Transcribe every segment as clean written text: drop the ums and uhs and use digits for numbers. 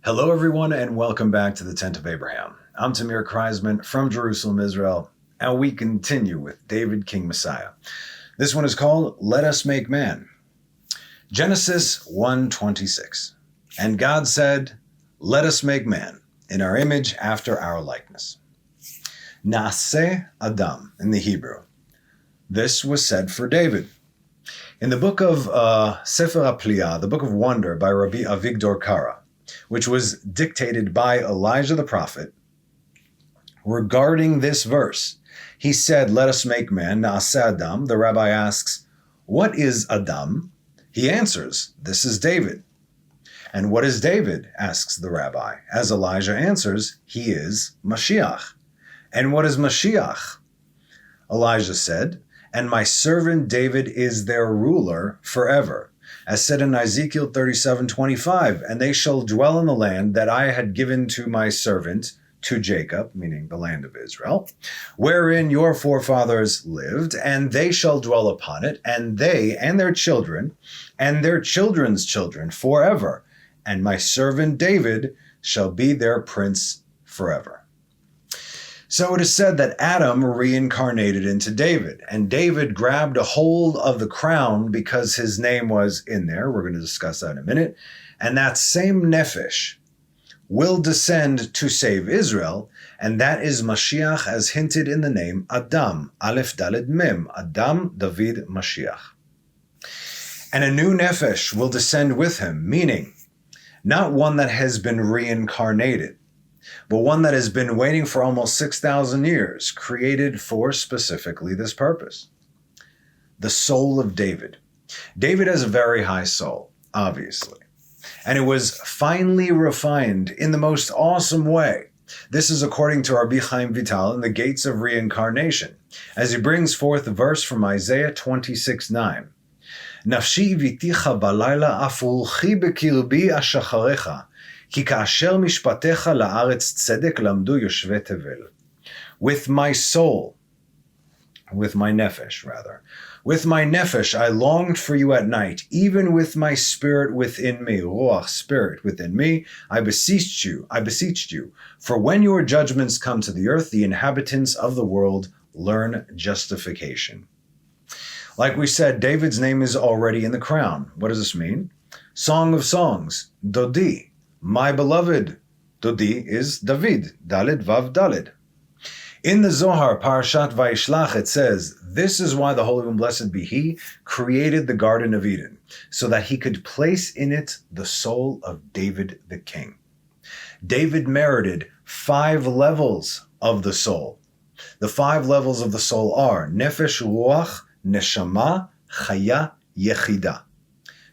Hello, everyone, and welcome back to the Tent of Abraham. I'm Tamir Kreisman from Jerusalem, Israel, and we continue with David, King Messiah. This one is called Let Us Make Man. Genesis 1:26. And God said, Let us make man in our image after our likeness. Naaseh Adam in the Hebrew. This was said for David. In the book of Sefer HaPliyah, the Book of Wonder by Rabbi Avigdor Kara, which was dictated by Elijah the prophet, regarding this verse, he said, Let us make man, Naaseh Adam. The rabbi asks, what is Adam? He answers, this is David. And what is David? Asks the rabbi. As Elijah answers, he is Mashiach. And what is Mashiach? Elijah said, and my servant David is their ruler forever. As said in Ezekiel 37:25, and they shall dwell in the land that I had given to my servant, to Jacob, meaning the land of Israel, wherein your forefathers lived, and they shall dwell upon it, and they and their children, and their children's children forever. And my servant David shall be their prince forever. So it is said that Adam reincarnated into David, and David grabbed a hold of the crown because his name was in there. We're going to discuss that in a minute. And that same Nefesh will descend to save Israel, and that is Mashiach as hinted in the name Adam, Aleph Daled Mem, Adam David Mashiach. And a new Nefesh will descend with him, meaning not one that has been reincarnated, but one that has been waiting for almost 6,000 years, created for specifically this purpose. The soul of David. David has a very high soul, obviously, and it was finely refined in the most awesome way. This is according to Rabbi Chaim Vital in the Gates of Reincarnation, as he brings forth a verse from Isaiah 26:9. Nafshi viticha balayla afulchi bekirbi ashacharecha. With my soul, with my nefesh, I longed for you at night, even with my spirit within me, ruach, spirit within me, I beseeched you. For when your judgments come to the earth, the inhabitants of the world learn justification. Like we said, David's name is already in the crown. What does this mean? Song of Songs, Dodi. My beloved, Dodi is David, Daled Vav Daled. In the Zohar, Parashat Vayishlach, it says, this is why the Holy One, blessed be He, created the Garden of Eden, so that He could place in it the soul of David the king. David merited 5 levels of the soul. The 5 levels of the soul are Nefesh, Ruach, Neshama, Chaya, Yechida.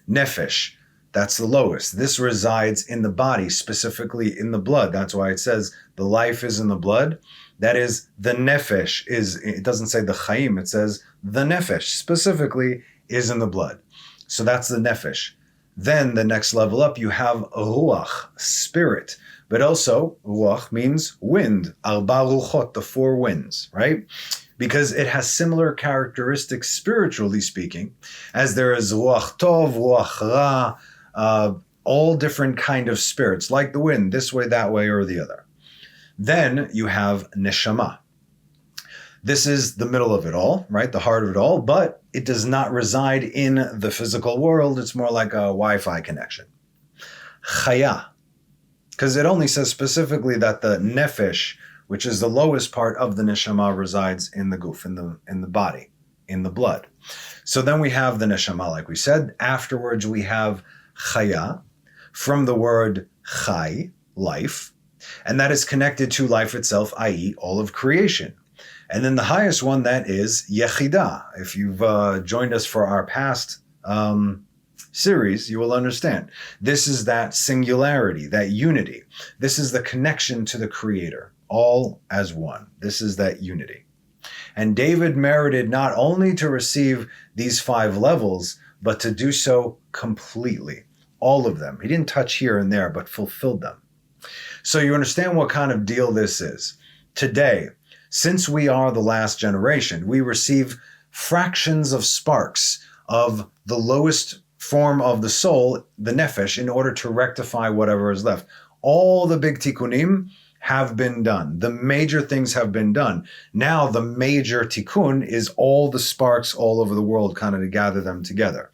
Nefesh, that's the lowest. This resides in the body, specifically in the blood. That's why it says the life is in the blood. That is, the nefesh is, it doesn't say the chaim, it says the nefesh specifically is in the blood. So that's the nefesh. Then the next level up, you have ruach, spirit. But also, ruach means wind, arba ruchot, the 4 winds, right? Because it has similar characteristics, spiritually speaking, as there is ruach tov, ruach ra, all different kind of spirits, like the wind, this way, that way, or the other. Then you have neshama. This is the middle of it all, right? The heart of it all, but it does not reside in the physical world. It's more like a Wi-Fi connection. Chaya, because it only says specifically that the nefesh, which is the lowest part of the neshama, resides in the guf, in the body, in the blood. So then we have the neshama, like we said. Afterwards, we have chaya, from the word chai, life, and that is connected to life itself, i.e. all of creation. And then the highest one, that is yechida. If you've joined us for our past series, you will understand. This is that singularity, that unity. This is the connection to the Creator, all as one. This is that unity. And David merited not only to receive these 5 levels, but to do so completely. All of them. He didn't touch here and there, but fulfilled them. So you understand what kind of deal this is. Today, since we are the last generation, we receive fractions of sparks of the lowest form of the soul, the nefesh, in order to rectify whatever is left. All the big tikkunim have been done. The major things have been done. Now the major tikkun is all the sparks all over the world, kind of to gather them together.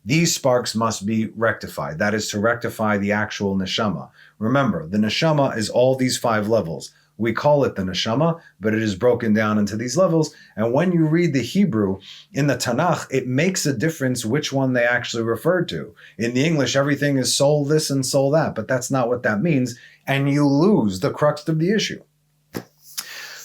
These sparks must be rectified. That is to rectify the actual neshama. Remember, the neshama is all these 5 levels. We call it the neshama, but it is broken down into these levels. And when you read the Hebrew in the Tanakh, it makes a difference which one they actually refer to. In the English, everything is soul this and soul that, but that's not what that means. And you lose the crux of the issue.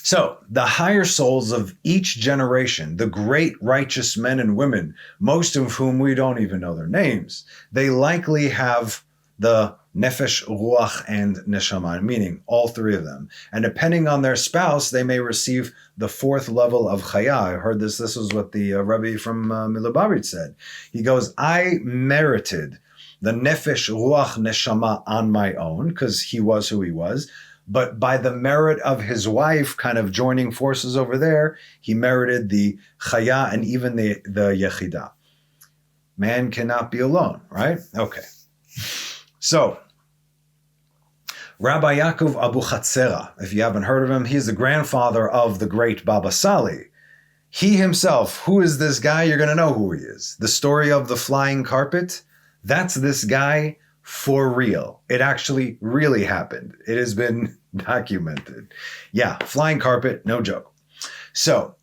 So the higher souls of each generation, the great righteous men and women, most of whom we don't even know their names, they likely have the nefesh, ruach, and neshama, meaning all 3 of them. And depending on their spouse, they may receive the 4th level of chaya. I heard this was what the Rebbe from Milubavitch said. He goes, I merited the nefesh, ruach, neshama on my own, because he was who he was. But by the merit of his wife kind of joining forces over there, he merited the chaya and even the yechidah. Man cannot be alone, right? Okay. So, Rabbi Yaakov Abu Chatzera, if you haven't heard of him, he's the grandfather of the great Baba Sali. He himself, who is this guy? You're going to know who he is. The story of the flying carpet, that's this guy for real. It actually really happened. It has been documented. Yeah, flying carpet, no joke. So,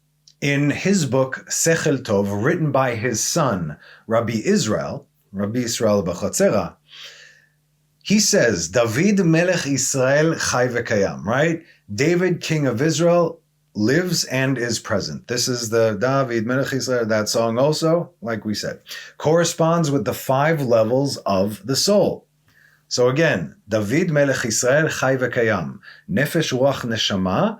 in his book, Sechel Tov, written by his son, Rabbi Israel Abu Chatzera, he says, David Melech Israel Chai V'Kayam, right? David, king of Israel, lives and is present. This is the David Melech Israel, that song also, like we said, corresponds with the 5 levels of the soul. So again, David Melech Israel Chai V'Kayam, Nefesh Ruach Neshama,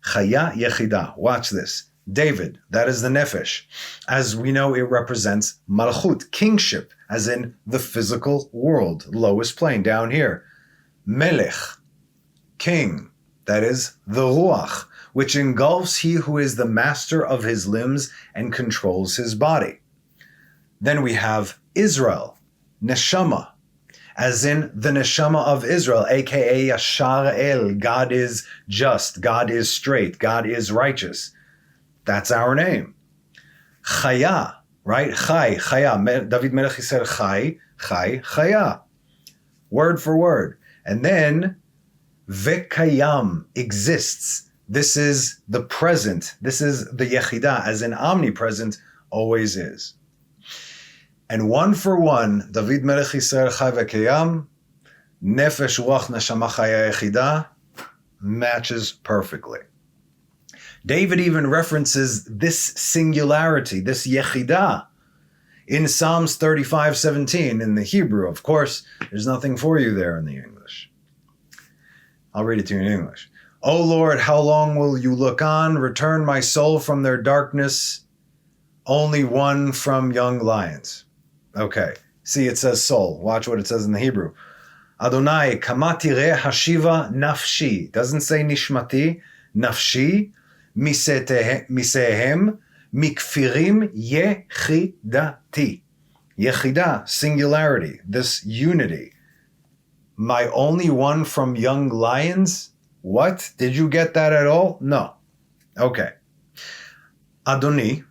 Chaya Yechida. Watch this. David, that is the nefesh. As we know, it represents malchut, kingship, as in the physical world, lowest plane down here. Melech, king, that is the ruach, which engulfs he who is the master of his limbs and controls his body. Then we have Israel, neshama, as in the neshama of Israel, aka Yashar El, God is just, God is straight, God is righteous. That's our name. Chaya, right? Chai, Chaya. David Melech Israel Chai, Chai, Chaya. Word for word. And then Vekayam, exists. This is the present. This is the Yechidah, as in omnipresent, always is. And one for one, David Melech Israel Chai Vekayam, Nefesh Ruach Neshama Chaya Yechidah, matches perfectly. David even references this singularity, this yechidah, in Psalms 35:17 in the Hebrew. Of course, there's nothing for you there in the English. I'll read it to you in English. O Lord, how long will you look on? Return my soul from their darkness, only one from young lions. Okay, see, it says soul. Watch what it says in the Hebrew. Adonai, kama tireh hashiva nafshi. Doesn't say nishmati, nafshi. Misehem mikfirim yechidati. Yechidah, singularity, this unity. My only one from young lions? What? Did you get that at all? No. Okay. Adonai,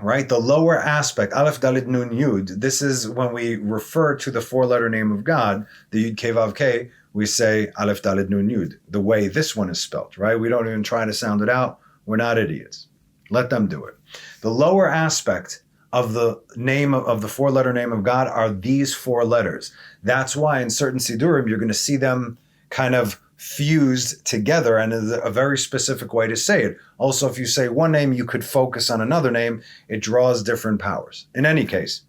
right? The lower aspect, Aleph Dalet Nun Yud. This is when we refer to the 4-letter name of God, the Yud Kei Vav Kei, we say Aleph Dalet Nun Yud, the way this one is spelled, right? We don't even try to sound it out. We're not idiots. Let them do it. The lower aspect of the name of the 4-letter name of God are these 4 letters. That's why in certain Sidurim, you're going to see them kind of fused together, and is a very specific way to say it. Also, if you say one name, you could focus on another name. It draws different powers. In any case,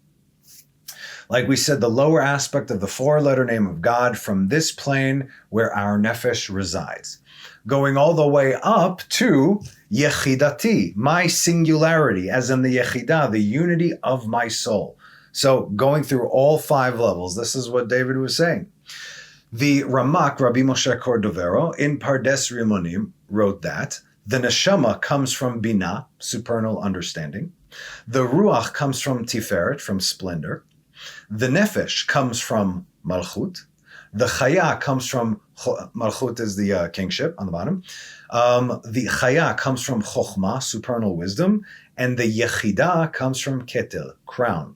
like we said, the lower aspect of the 4-letter name of God from this plane where our nefesh resides, going all the way up to yechidati, my singularity, as in the yechidah, the unity of my soul. So going through all 5 levels, this is what David was saying. The Ramak, Rabbi Moshe Cordovero, in Pardes Rimonim, wrote that the neshama comes from bina, supernal understanding. The ruach comes from tiferet, from splendor. The nefesh comes from malchut. The Chaya comes from, Malchut is the kingship on the bottom. The Chaya comes from Chokhmah, supernal wisdom, and the Yechidah comes from Keter, crown.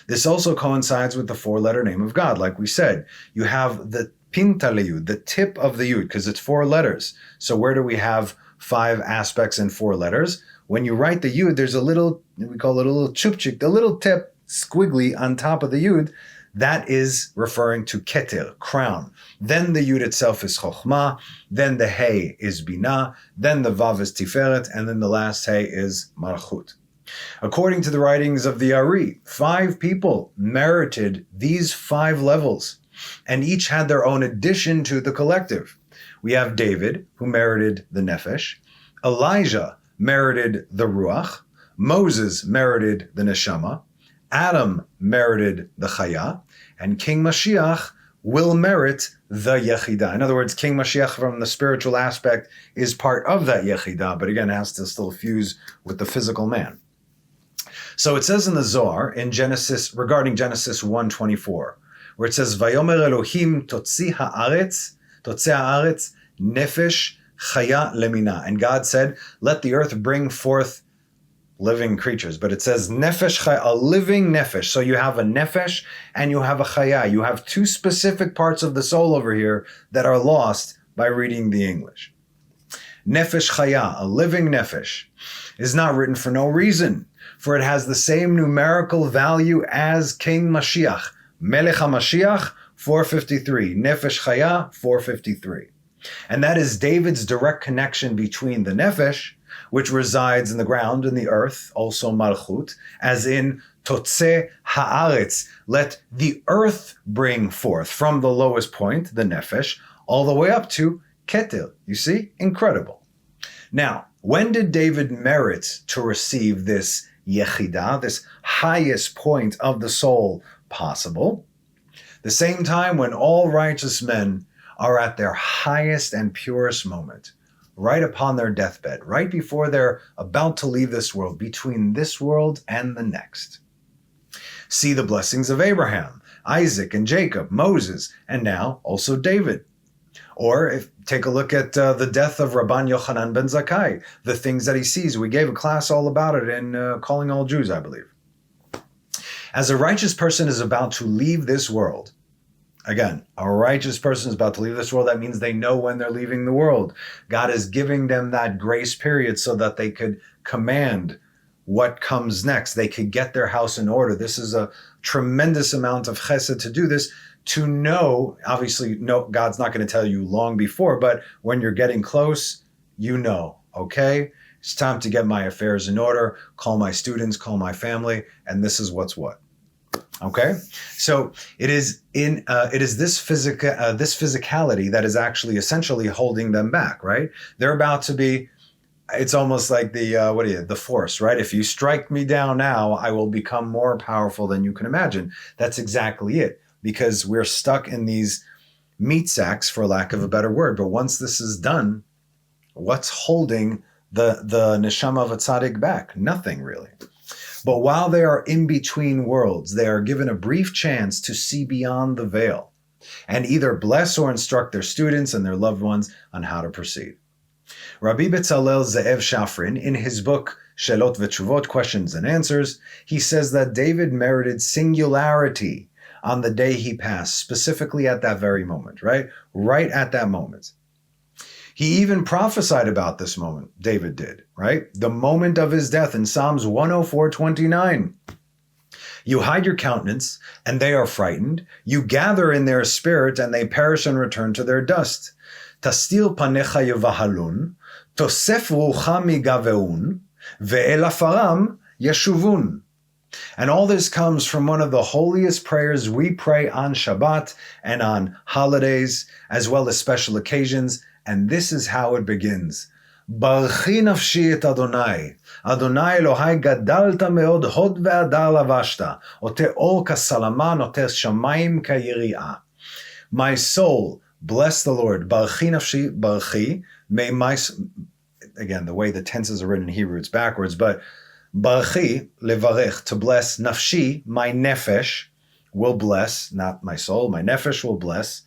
This also coincides with the four-letter name of God. Like we said, you have the Pinta Yud, the tip of the Yud, because it's 4 letters. So where do we have 5 aspects in 4 letters? When you write the Yud, there's a little, we call it a little chupchik, the little tip squiggly on top of the Yud. That is referring to Keter, crown. Then the Yud itself is Chokhmah, then the Hey is Binah, then the Vav is Tiferet, and then the last Hey is Malchut. According to the writings of the Ari, 5 people merited these 5 levels, and each had their own addition to the collective. We have David, who merited the Nefesh, Elijah merited the Ruach, Moses merited the Neshama, Adam merited the Chaya, and King Mashiach will merit the Yechidah. In other words, King Mashiach from the spiritual aspect is part of that Yechidah, but again, has to still fuse with the physical man. So it says in the Zohar, in Genesis, regarding Genesis 1:24, where it says, Vayomer Elohim totzi haaretz nefesh chaya lemina. And God said, let the earth bring forth living creatures. But it says nefesh chaya, a living nefesh. So you have a nefesh and you have a chaya. You have 2 specific parts of the soul over here that are lost by reading the English. Nefesh chaya, a living nefesh, is not written for no reason, for it has the same numerical value as King Mashiach. Melech HaMashiach, 453. Nefesh chaya, 453. And that is David's direct connection between the nefesh, which resides in the ground, in the earth, also Malchut, as in Totze Haaretz, let the earth bring forth, from the lowest point, the nefesh, all the way up to Keter. You see? Incredible. Now, when did David merit to receive this Yechidah, this highest point of the soul possible? The same time when all righteous men are at their highest and purest moment, right upon their deathbed, right before they're about to leave this world, between this world and the next. See the blessings of Abraham, Isaac, and Jacob, Moses, and now also David. Or take a look at the death of Rabban Yochanan ben Zakkai, the things that he sees. We gave a class all about it in Calling All Jews, I believe. As a righteous person is about to leave this world, again, a righteous person is about to leave this world. That means they know when they're leaving the world. God is giving them that grace period so that they could command what comes next. They could get their house in order. This is a tremendous amount of chesed to do this, to know, obviously, no, God's not going to tell you long before, but when you're getting close, you know, okay, it's time to get my affairs in order, call my students, call my family, and this is what's what. Okay, so it is this physicality that is actually essentially holding them back, right? They're about to be. It's almost like the Force, right? If you strike me down now, I will become more powerful than you can imagine. That's exactly it, because we're stuck in these meat sacks, for lack of a better word. But once this is done, what's holding the neshama of a tzaddik back? Nothing really. But while they are in between worlds, they are given a brief chance to see beyond the veil and either bless or instruct their students and their loved ones on how to proceed. Rabbi Betzalel Ze'ev Shafrin, in his book Shelot V'Tshuvot, Questions and Answers, he says that David merited singularity on the day he passed, specifically at that very moment, right? Right at that moment. He even prophesied about this moment, David did, right? The moment of his death in Psalms 104:29. You hide your countenance, and they are frightened. You gather in their spirit, and they perish and return to their dust. Tastil panecha yevahalun, tosef rucha migaveun, ve'el afaram yeshuvun. And all this comes from one of the holiest prayers we pray on Shabbat and on holidays, as well as special occasions. And this is how it begins. Barchi nafshi et Adonai. Adonai Elohai gadalta meod hod ve'adar lavashta. Ote or kasalaman, ote shamayim kayiri'ah. My soul, bless the Lord. Barchi nafshi, barchi. May my... Again, the way the tenses are written in Hebrew, it's backwards, but barchi, levarech, to bless. Nafshi, my nefesh, will bless. Not my soul, my nefesh will bless.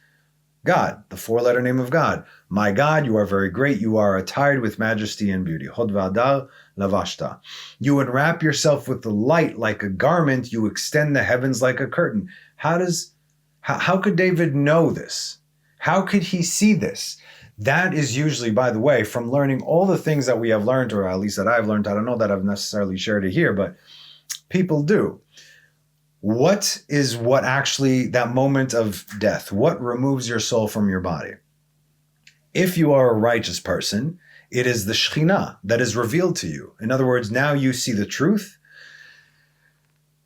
God, the four-letter name of God. My God, you are very great. You are attired with majesty and beauty. Hod v'adar lavashta. You enwrap yourself with the light like a garment. You extend the heavens like a curtain. How could David know this? How could he see this? That is usually, by the way, from learning all the things that we have learned, or at least that I've learned. I don't know that I've necessarily shared it here, but people do. What actually, that moment of death, what removes your soul from your body? If you are a righteous person, it is the Shekhinah that is revealed to you. In other words, now you see the truth,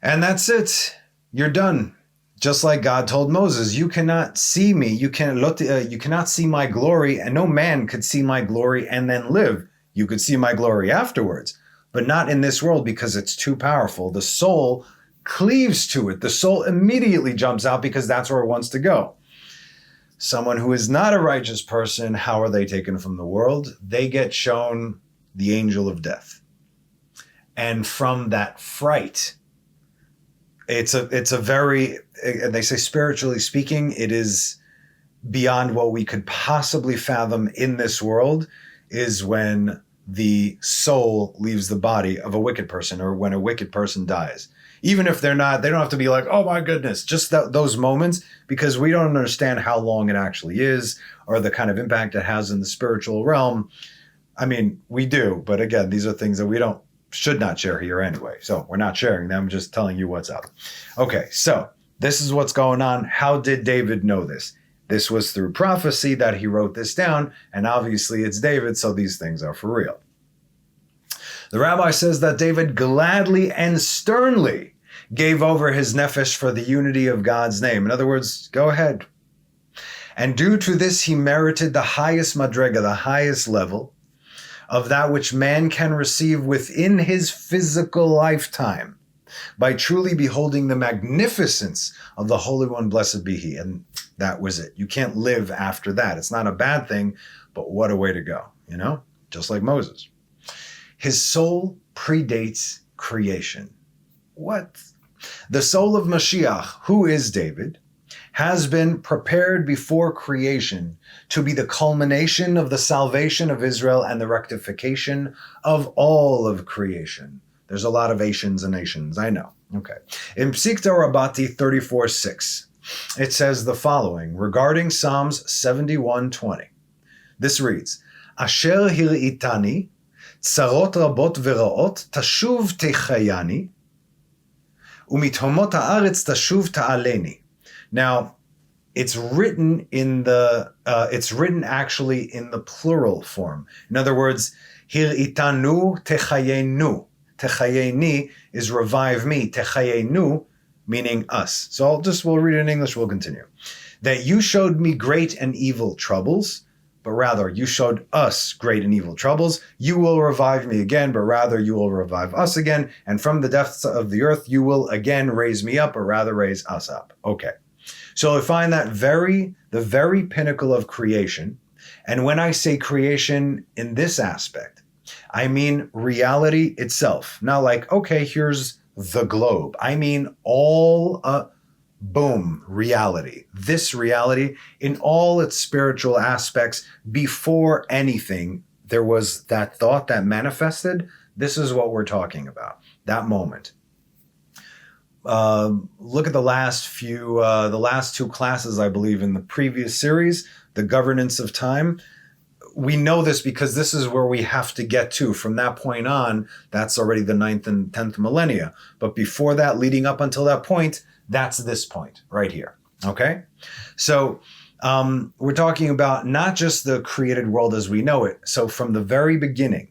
and that's it. You're done. Just like God told Moses, you cannot see me, you cannot see my glory, and no man could see my glory and then live. You could see my glory afterwards, but not in this world because it's too powerful. The soul cleaves to it. The soul immediately jumps out because that's where it wants to go. Someone who is not a righteous person, how are they taken from the world? They get shown the angel of death. And from that fright, it's a very, they say spiritually speaking, it is beyond what we could possibly fathom in this world, is when the soul leaves the body of a wicked person, or when a wicked person dies. Even if they're not, they don't have to be like, oh my goodness, just those moments, because we don't understand how long it actually is or the kind of impact it has in the spiritual realm. I mean, we do, but again, these are things that should not share here anyway. So we're not sharing them, just telling you what's up. Okay, so this is what's going on. How did David know this? This was through prophecy that he wrote this down, and obviously it's David, so these things are for real. The rabbi says that David gladly and sternly gave over his nefesh for the unity of God's name. In other words, go ahead. And due to this, he merited the highest madrega, the highest level of that which man can receive within his physical lifetime by truly beholding the magnificence of the Holy One, blessed be he. And that was it. You can't live after that. It's not a bad thing, but what a way to go, just like Moses. His soul predates creation. What? The soul of Mashiach, who is David, has been prepared before creation to be the culmination of the salvation of Israel and the rectification of all of creation. There's a lot of Asians and nations, I know. Okay. In Psikta Rabati 34:6, it says the following regarding Psalms 71:20. This reads, Asher hir'itani, tzarot rabot v'ra'ot, tashuv techayani, u'mithomot ha'aretz tashuv ta'aleni. Now, it's written actually in the plural form. In other words, hir'itanu techayenu. Techayeni is revive me. Techayenu, meaning us. So we'll read it in English, we'll continue. That you showed me great and evil troubles, but rather you showed us great and evil troubles. You will revive me again, but rather you will revive us again. And from the depths of the earth, you will again raise me up, or rather raise us up. Okay. So I find that the very pinnacle of creation. And when I say creation in this aspect, I mean reality itself. Not like, okay, here's the globe. I mean all reality. This reality in all its spiritual aspects. Before anything, there was that thought that manifested. This is what we're talking about. That moment. Look at the last two classes, I believe, in the previous series, the governance of time. We know this because this is where we have to get to. From that point on, that's already the 9th and 10th millennia. But before that, leading up until that point, that's this point right here. Okay? So we're talking about not just the created world as we know it. So from the very beginning,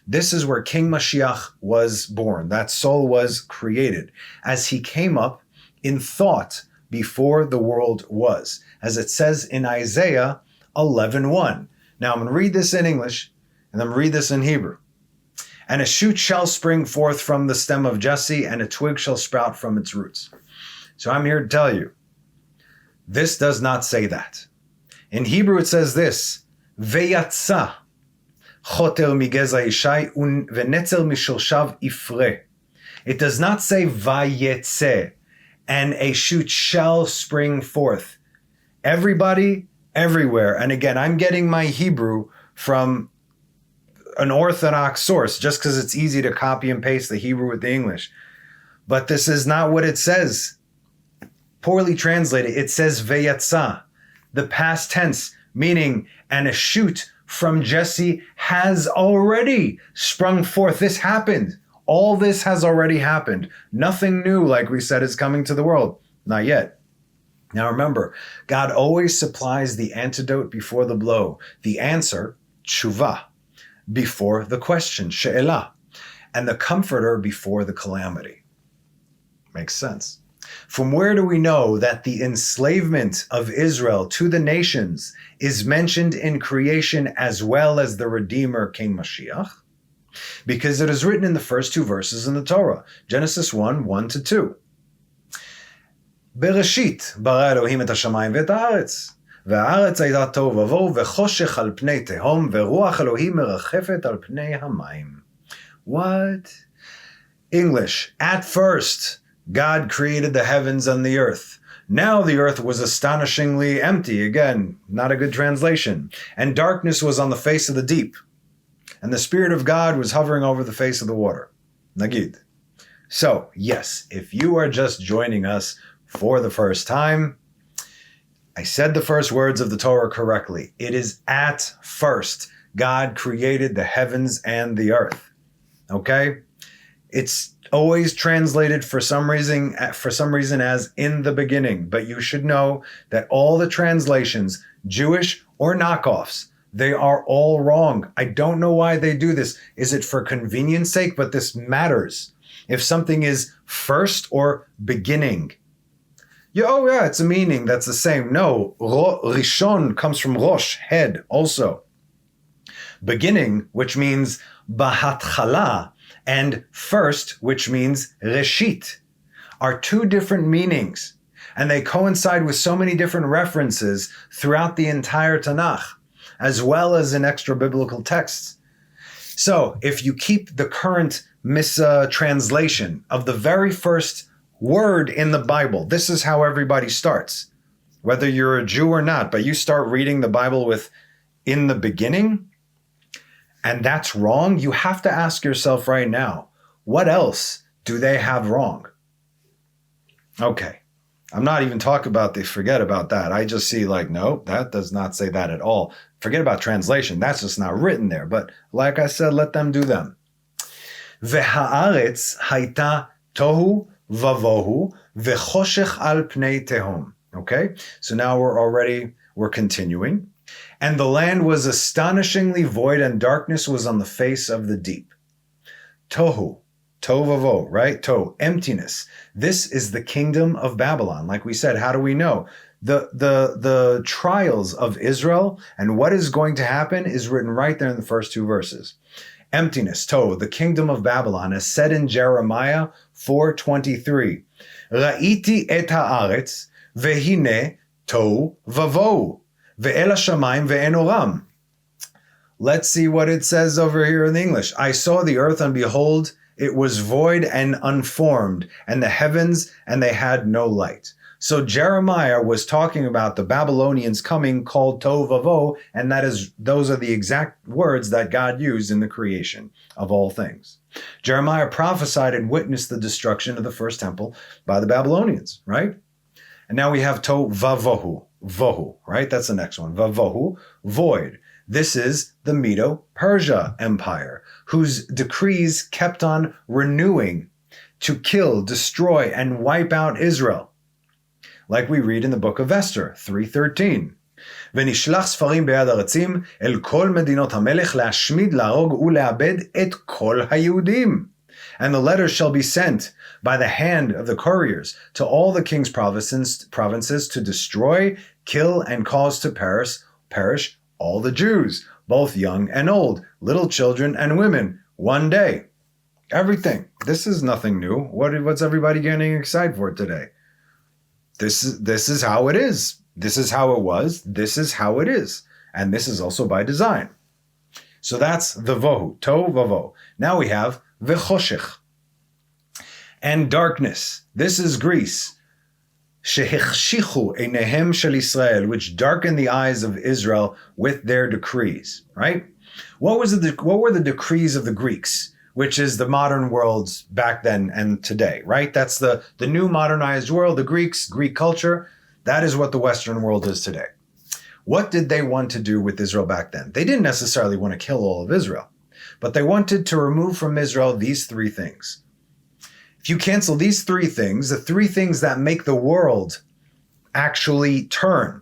this is where King Mashiach was born. That soul was created as he came up in thought before the world was, as it says in Isaiah 11:1. Now I'm going to read this in English and I'm going to read this in Hebrew. And a shoot shall spring forth from the stem of Jesse, and a twig shall sprout from its roots. So I'm here to tell you, this does not say that. In Hebrew it says this, Veyatsa choter migeza ishai v'netzel mishoshav ifre. It does not say vayetze, and a shoot shall spring forth. Everybody everywhere. And again, I'm getting my Hebrew from an Orthodox source just because it's easy to copy and paste the Hebrew with the English. But this is not what it says. Poorly translated, it says veyatsa, the past tense, meaning, and a shoot from Jesse has already sprung forth. This happened. All this has already happened. Nothing new, like we said, is coming to the world. Not yet. Now remember, God always supplies the antidote before the blow, the answer, tshuva, before the question, she'elah, and the comforter before the calamity. Makes sense. From where do we know that the enslavement of Israel to the nations is mentioned in creation as well as the Redeemer, King Mashiach? Because it is written in the first two verses in the Torah, Genesis 1, 1-2. Bereshit bara Elohim et hashamayim ve'et haaretz, והארץ הייתה תוהו ובוהו וחושך על פני תהום ורוח אלוהים מרחפת על פני המים. What? English. At first, God created the heavens and the earth. Now the earth was astonishingly empty. Again, not a good translation. And darkness was on the face of the deep. And the Spirit of God was hovering over the face of the water. Nagid. So, yes, if you are just joining us for the first time, I said the first words of the Torah correctly. It is at first God created the heavens and the earth. Okay? It's always translated for some reason as in the beginning, but you should know that all the translations, Jewish or knockoffs, they are all wrong. I don't know why they do this. Is it for convenience sake? But this matters. If something is first or beginning, yeah, it's a meaning that's the same. No, Rishon comes from Rosh, head, also. Beginning, which means Bahatchala, and first, which means Reshit, are two different meanings. And they coincide with so many different references throughout the entire Tanakh, as well as in extra-biblical texts. So, if you keep the current mistranslation of the very first word in the Bible, this is how everybody starts, whether you're a Jew or not, but you start reading the Bible with in the beginning, and that's wrong. You have to ask yourself right now, what else do they have wrong? Okay, I'm not even talking about this, forget about that. I just see like, no, that does not say that at all. Forget about translation, that's just not written there. But like I said, let them do them. V'haaretz haita tohu vavohu v'choshech al pnei tehom. Okay, so now we're continuing. And the land was astonishingly void, and darkness was on the face of the deep. Tohu, tovavo, right? To, emptiness. This is the kingdom of Babylon. Like we said, how do we know? The trials of Israel and what is going to happen is written right there in the first two verses. Emptiness, to, the kingdom of Babylon, as said in Jeremiah 4:23. Ra'iti et haaretz, vehine tohu vavohu, ve'el hashamayim ve'en oram. Let's see what it says over here in English. I saw the earth, and behold, it was void and unformed, and the heavens, and they had no light. So Jeremiah was talking about the Babylonians coming, called Tohu Vavohu, and those are the exact words that God used in the creation of all things. Jeremiah prophesied and witnessed the destruction of the first temple by the Babylonians, right? And now we have Tohu Vavohu, vohu, right? That's the next one. Vavohu, void. This is the Medo-Persia Empire, whose decrees kept on renewing to kill, destroy, and wipe out Israel. Like we read in the book of Esther 3:13. ונשלח ספרים ביד ארצים אל כל מדינות המלך להשמיד, להרוג ולאבד את כל היהודים. And the letters shall be sent by the hand of the couriers to all the king's provinces to destroy, kill, and cause to perish all the Jews, both young and old, little children and women, one day. Everything. This is nothing new. What's everybody getting excited for today? This is how it is. This is how it was. This is how it is. And this is also by design. So that's the vohu, tohu vavohu. Now we have v'choshech. And darkness. This is Greece. Shehichshichu einehem shel Israel, which darkened the eyes of Israel with their decrees, right? What were the decrees of the Greeks, which is the modern world back then and today, right? That's the new modernized world, the Greeks, Greek culture. That is what the Western world is today. What did they want to do with Israel back then? They didn't necessarily want to kill all of Israel, but they wanted to remove from Israel these three things. If you cancel these three things, the three things that make the world actually turn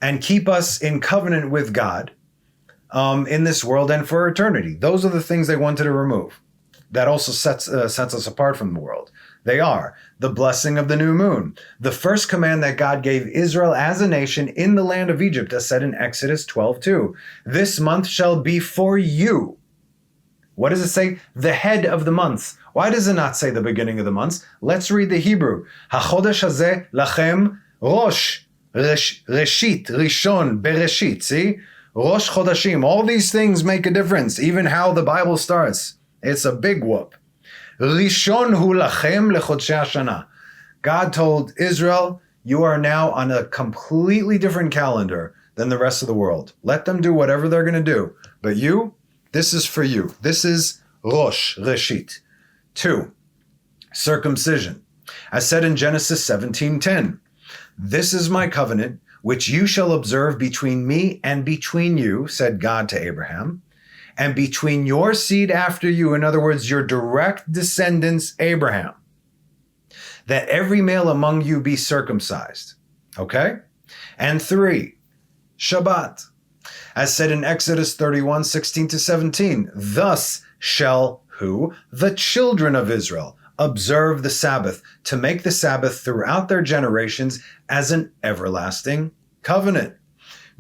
and keep us in covenant with God in this world and for eternity, those are the things they wanted to remove. That also sets us apart from the world. They are the blessing of the new moon, the first command that God gave Israel as a nation in the land of Egypt, as said in Exodus 12:2. This month shall be for you. What does it say? The head of the months. Why does it not say the beginning of the months? Let's read the Hebrew. HaChodesh hazeh lachem rosh, reshit, rishon, bereshit. See? Rosh Chodashim. All these things make a difference. Even how the Bible starts. It's a big whoop. Rishon hu lachem lechodshei hashana. God told Israel, you are now on a completely different calendar than the rest of the world. Let them do whatever they're going to do. But you, this is for you. This is Rosh, Reshit. 2, circumcision. As said in Genesis 17:10, this is my covenant, which you shall observe between me and between you, said God to Abraham, and between your seed after you, in other words, your direct descendants, Abraham, that every male among you be circumcised. Okay? And 3, Shabbat. As said in Exodus 31:16-17, thus shall who? The children of Israel observe the Sabbath, to make the Sabbath throughout their generations as an everlasting covenant.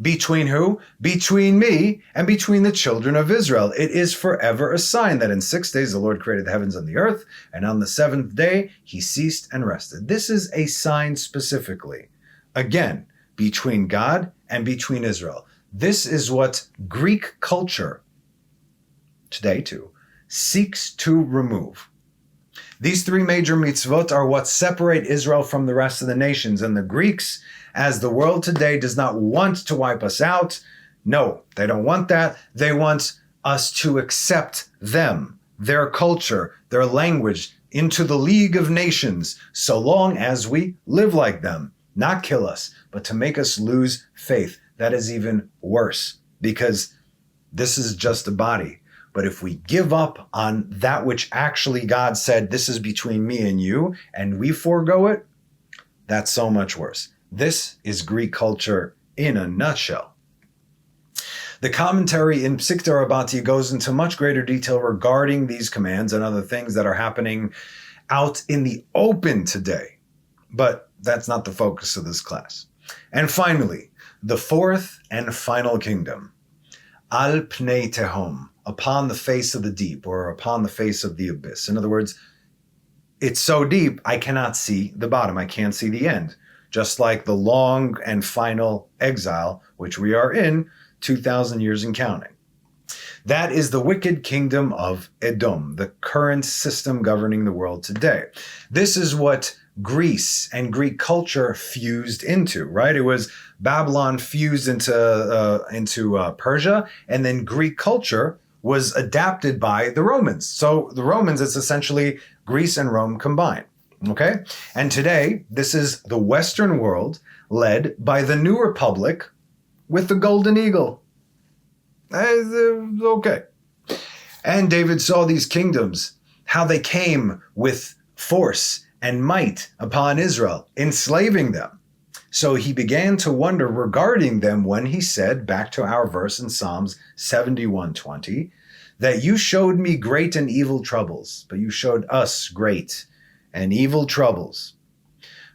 Between who? Between me and between the children of Israel. It is forever a sign that in 6 days the Lord created the heavens and the earth, and on the seventh day he ceased and rested. This is a sign specifically, again, between God and between Israel. This is what Greek culture, today too, seeks to remove. These three major mitzvot are what separate Israel from the rest of the nations, and the Greeks, as the world today does not want to wipe us out. No, they don't want that. They want us to accept them, their culture, their language, into the League of Nations, so long as we live like them. Not kill us, but to make us lose faith. That is even worse, because this is just a body. But if we give up on that which actually God said, this is between me and you, and we forego it, that's so much worse. This is Greek culture in a nutshell. The commentary in Psikta Rabbati goes into much greater detail regarding these commands and other things that are happening out in the open today. But that's not the focus of this class. And finally, the fourth and final kingdom, Al Pnei Tehom, upon the face of the deep, or upon the face of the abyss. In other words, it's so deep, I cannot see the bottom. I can't see the end. Just like the long and final exile, which we are in, 2,000 years and counting. That is the wicked kingdom of Edom, the current system governing the world today. This is what Greece and Greek culture fused into, right? It was Babylon fused into Persia, and then Greek culture was adapted by the Romans. So the Romans, it's essentially Greece and Rome combined. Okay? And today, this is the Western world led by the New Republic with the Golden Eagle. Okay. And David saw these kingdoms, how they came with force and might upon Israel, enslaving them. So he began to wonder regarding them when he said, back to our verse in Psalms 71:20, that you showed me great and evil troubles, but you showed us great and evil troubles.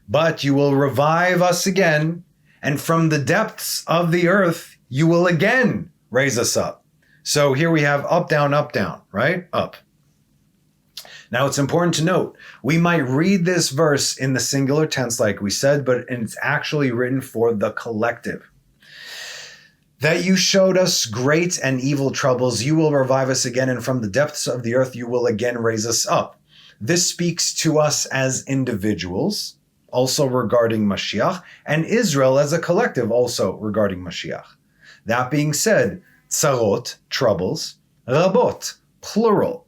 But you will revive us again, and from the depths of the earth, you will again raise us up. So here we have up, down, right? Up. Now it's important to note, we might read this verse in the singular tense like we said, but it's actually written for the collective. That you showed us great and evil troubles, you will revive us again, and from the depths of the earth, you will again raise us up. This speaks to us as individuals, also regarding Mashiach, and Israel as a collective, also regarding Mashiach. That being said, tsarot, troubles, rabot, plural.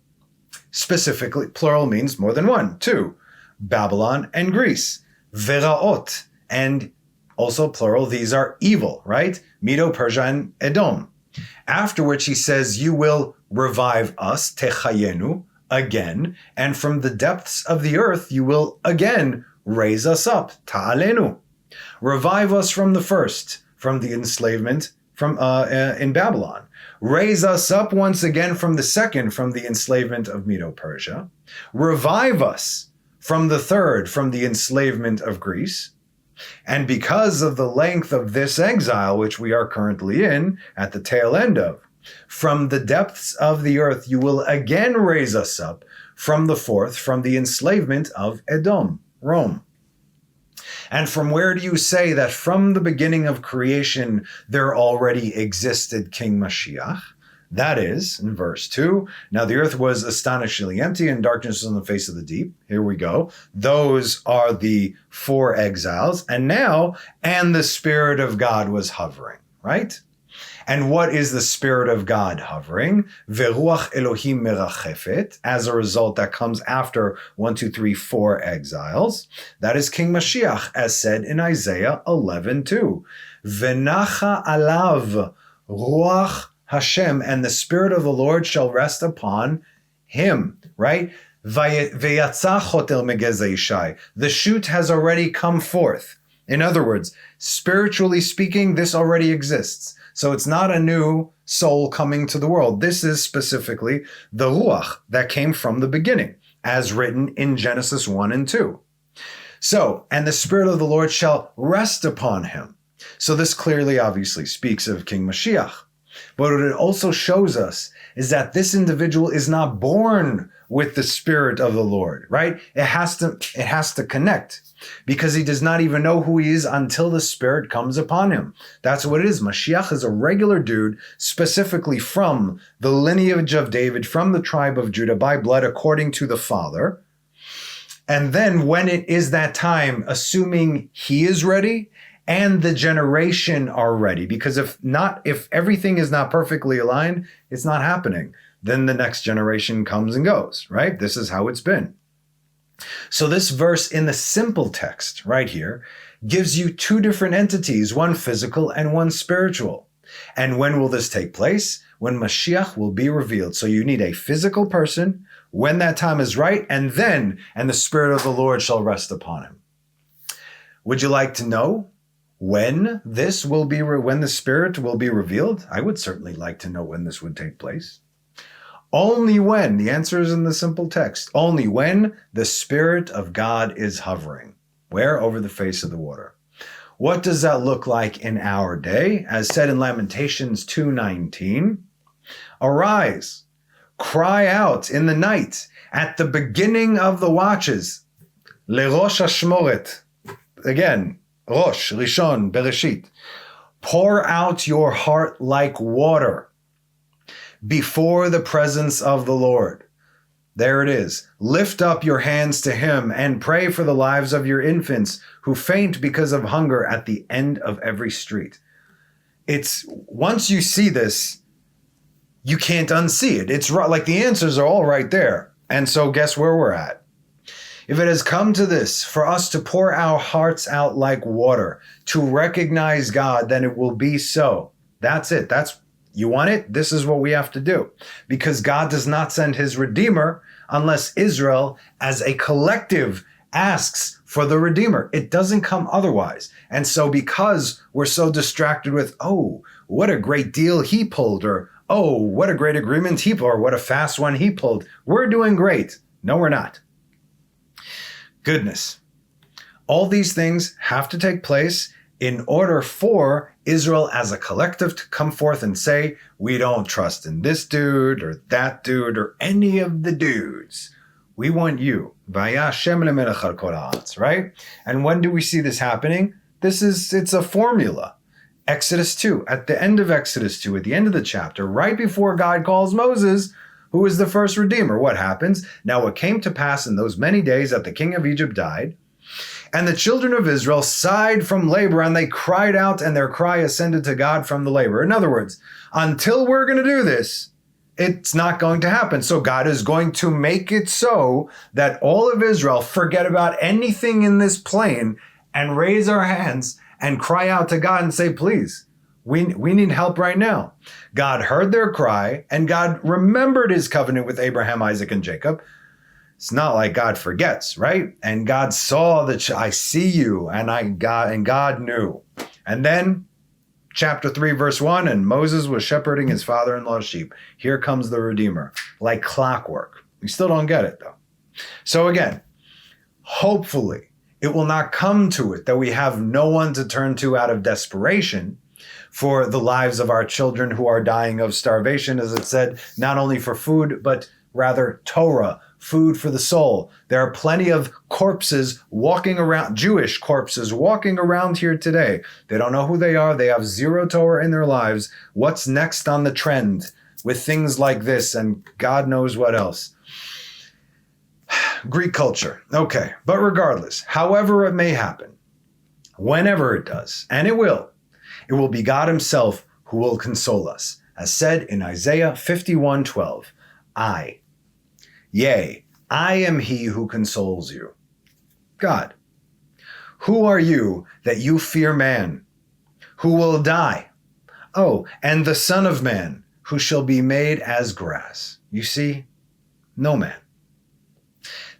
Specifically, plural means more than one, two. Babylon and Greece. Veraot, and also plural, these are evil, right? Medo, Persia, and Edom. After which he says, you will revive us, techayenu, again, and from the depths of the earth you will again raise us up, ta'alenu. Revive us from the first, from the enslavement in Babylon. Raise us up once again from the second, from the enslavement of Medo-Persia. Revive us from the third, from the enslavement of Greece. And because of the length of this exile, which we are currently in, at the tail end of, from the depths of the earth you will again raise us up from the fourth, from the enslavement of Edom, Rome. And from where do you say that from the beginning of creation there already existed King Mashiach? That is, in verse 2, now the earth was astonishingly empty and darkness was on the face of the deep. Here we go. Those are the 4 exiles. And now, and the Spirit of God was hovering, right? And what is the Spirit of God hovering? Veruach Elohim merachefet. As a result, that comes after 1, 2, 3, 4 exiles. That is King Mashiach, as said in Isaiah 11:2. Venacha alav ruach Hashem, and the Spirit of the Lord shall rest upon him, right? Veyatza chotel megezeh Ishai. The shoot has already come forth. In other words, spiritually speaking, this already exists. So it's not a new soul coming to the world. This is specifically the Ruach that came from the beginning, as written in Genesis 1 and 2. So, and the Spirit of the Lord shall rest upon him. So this clearly, obviously, speaks of King Mashiach. But what it also shows us is that this individual is not born with the Spirit of the Lord, right? It has to connect, because he does not even know who he is until the Spirit comes upon him. That's what it is. Mashiach is a regular dude, specifically from the lineage of David, from the tribe of Judah, by blood, according to the Father. And then when it is that time, assuming he is ready, and the generation are ready, because if everything is not perfectly aligned, it's not happening. Then the next generation comes and goes, right? This is how it's been. So this verse in the simple text right here gives you 2 different entities, one physical and one spiritual. And when will this take place? When Mashiach will be revealed. So you need a physical person when that time is right, and the Spirit of the Lord shall rest upon him. Would you like to know when the Spirit will be revealed? I would certainly like to know when this would take place. Only when, the answer is in the simple text, only when the Spirit of God is hovering. Where? Over the face of the water. What does that look like in our day? As said in Lamentations 2:19, arise, cry out in the night, at the beginning of the watches, lerosh hashmoret. Again, Rosh, Rishon, Bereshit. Pour out your heart like water before the presence of the Lord. There it is. Lift up your hands to him and pray for the lives of your infants who faint because of hunger at the end of every street. It's, once you see this, you can't unsee it. It's like the answers are all right there. And so guess where we're at? If it has come to this, for us to pour our hearts out like water, to recognize God, then it will be so. That's it. You want it? This is what we have to do. Because God does not send his Redeemer unless Israel, as a collective, asks for the Redeemer. It doesn't come otherwise. And so because we're so distracted with, oh, what a great deal he pulled, or, oh, what a great agreement he pulled, or what a fast one he pulled, we're doing great. No, we're not. Goodness. All these things have to take place in order for Israel as a collective to come forth and say, we don't trust in this dude or that dude or any of the dudes. We want you. Right? And when do we see this happening? It's a formula. Exodus 2, at the end of Exodus 2, at the end of the chapter, right before God calls Moses, who is the first Redeemer. What happens? Now it came to pass in those many days that the king of Egypt died, And the children of Israel sighed from labor, and they cried out, and their cry ascended to God from the labor. In other words, until we're going to do this, it's not going to happen. So God is going to make it so that all of Israel forget about anything in this plain and raise our hands and cry out to God and say, please, we need help right now. God heard their cry, and God remembered his covenant with Abraham, Isaac, and Jacob. It's not like God forgets, right? And God saw that I see you, and God knew. And then chapter 3, verse 1, and Moses was shepherding his father-in-law's sheep. Here comes the Redeemer, like clockwork. We still don't get it, though. So again, hopefully it will not come to it that we have no one to turn to out of desperation for the lives of our children who are dying of starvation, as it said, not only for food, but rather Torah, food for the soul. There are plenty of corpses walking around, Jewish corpses walking around here today. They don't know who they are. They have zero Torah in their lives. What's next on the trend with things like this and God knows what else? Greek culture. Okay. But regardless, however it may happen, whenever it does, and it will be God himself who will console us. As said in Isaiah 51:12, Yea, I am he who consoles you. God, who are you that you fear man? Who will die? Oh, and the Son of Man, who shall be made as grass. You see, no man.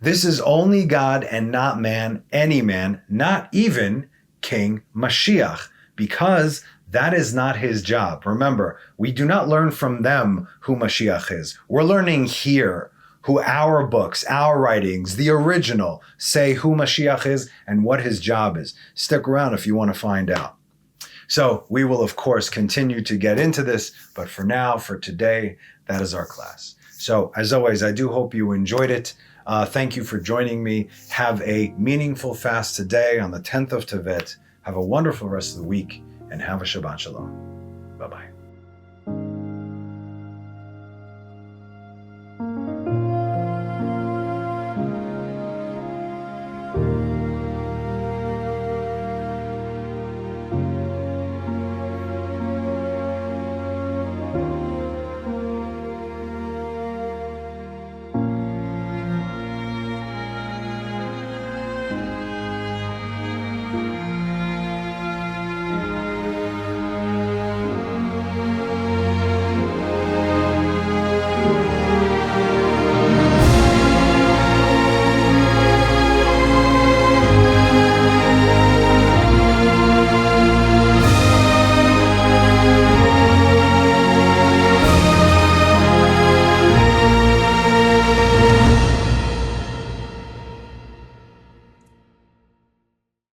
This is only God and not man, any man, not even King Mashiach, because that is not his job. Remember, we do not learn from them who Mashiach is. We're learning here who our books, our writings, the original, say who Mashiach is and what his job is. Stick around if you want to find out. So we will, of course, continue to get into this, but for now, for today, that is our class. So as always, I do hope you enjoyed it. Thank you for joining me. Have a meaningful fast today on the 10th of Tevet. Have a wonderful rest of the week and have a Shabbat Shalom. Bye-bye.